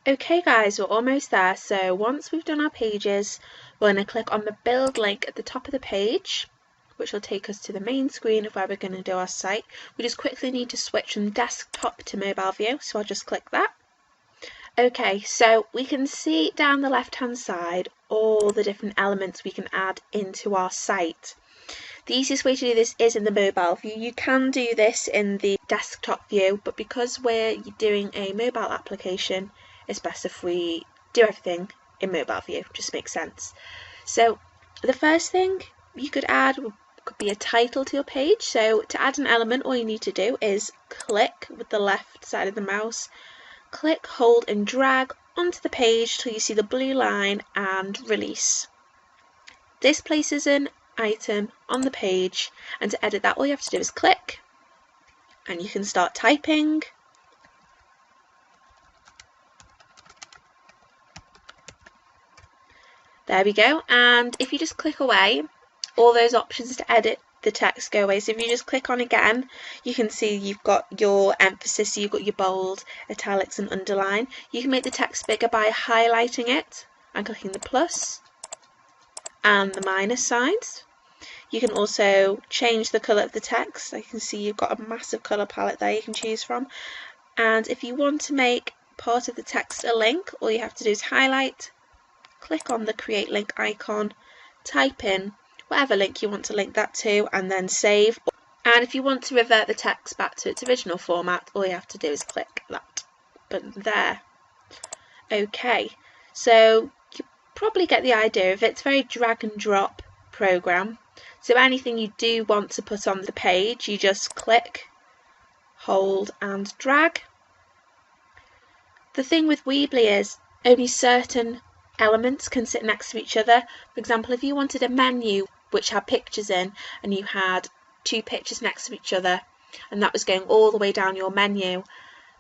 Okay guys, we're almost there. So once we've done our pages, we're going to click on the build link at the top of the page, which will take us to the main screen of where we're going to do our site. We just quickly need to switch from desktop to mobile view, so I'll just click that. Okay, so we can see down the left hand side all the different elements we can add into our site. The easiest way to do this is in the mobile view. You can do this in the desktop view, but because we're doing a mobile application, it's best if we do everything in mobile view. Just makes sense. So the first thing you could add could be a title to your page. So to add an element, all you need to do is click with the left side of the mouse, click, hold and drag onto the page till you see the blue line and release. This places an item on the page, and to edit that all you have to do is click and you can start typing. There we go, and if you just click away, all those options to edit the text go away. So if you just click on again, you can see you've got your emphasis, so you've got your bold, italics and underline. You can make the text bigger by highlighting it and clicking the plus and the minus signs. You can also change the colour of the text. I can see you've got a massive colour palette there you can choose from. And if you want to make part of the text a link, all you have to do is highlight, click on the create link icon, type in whatever link you want to link that to, and then save. And if you want to revert the text back to its original format, all you have to do is click that button there. Okay, so you probably get the idea of it. It's a very drag and drop program. So anything you do want to put on the page, you just click, hold and drag. The thing with Weebly is only certain elements can sit next to each other. For example, if you wanted a menu which had pictures in and you had two pictures next to each other and that was going all the way down your menu,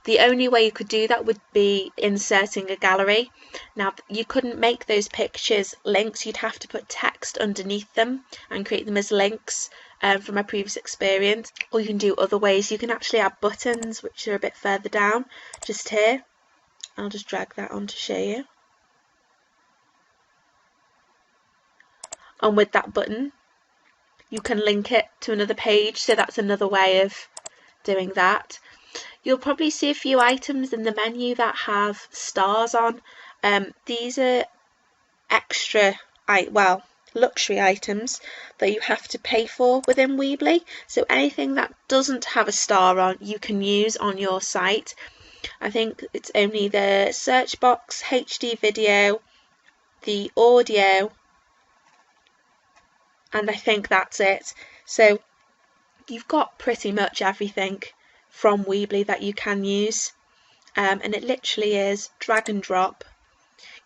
the only way you could do that would be inserting a gallery. Now you couldn't make those pictures links, you'd have to put text underneath them and create them as links. From my previous experience, or you can do other ways. You can actually add buttons which are a bit further down, just here. I'll just drag that on to show you. And with that button you can link it to another page, so that's another way of doing that. You'll probably see a few items in the menu that have stars on. These are extra, luxury items that you have to pay for within Weebly. So anything that doesn't have a star on, you can use on your site. I think it's only the search box, HD video, the audio, and I think that's it. So you've got pretty much everything from Weebly that you can use, and it literally is drag and drop.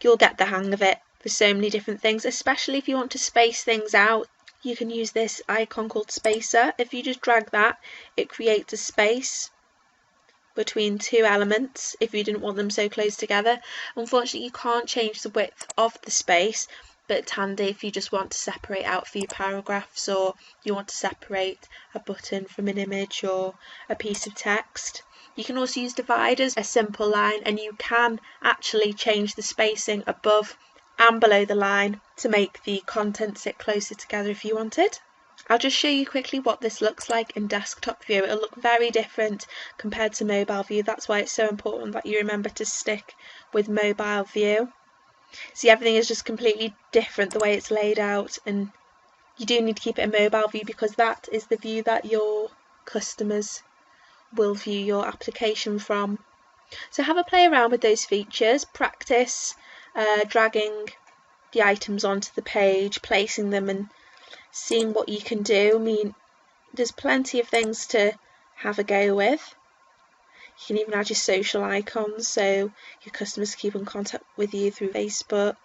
You'll get the hang of it for so many different things, especially if you want to space things out. You can use this icon called spacer. If you just drag that, it creates a space between two elements if you didn't want them so close together. Unfortunately, you can't change the width of the space, but it's handy if you just want to separate out a few paragraphs, or you want to separate a button from an image or a piece of text. You can also use dividers, a simple line, and you can actually change the spacing above and below the line to make the content sit closer together if you wanted. I'll just show you quickly what this looks like in desktop view. It'll look very different compared to mobile view. That's why it's so important that you remember to stick with mobile view. See, everything is just completely different the way it's laid out, and you do need to keep it in mobile view because that is the view that your customers will view your application from. So have a play around with those features, practice dragging the items onto the page, placing them and seeing what you can do. I mean, there's plenty of things to have a go with. You can even add your social icons so your customers keep in contact with you through Facebook,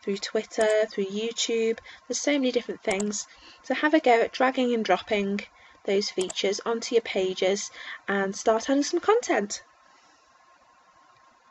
through Twitter, through YouTube. There's so many different things. So have a go at dragging and dropping those features onto your pages and start adding some content.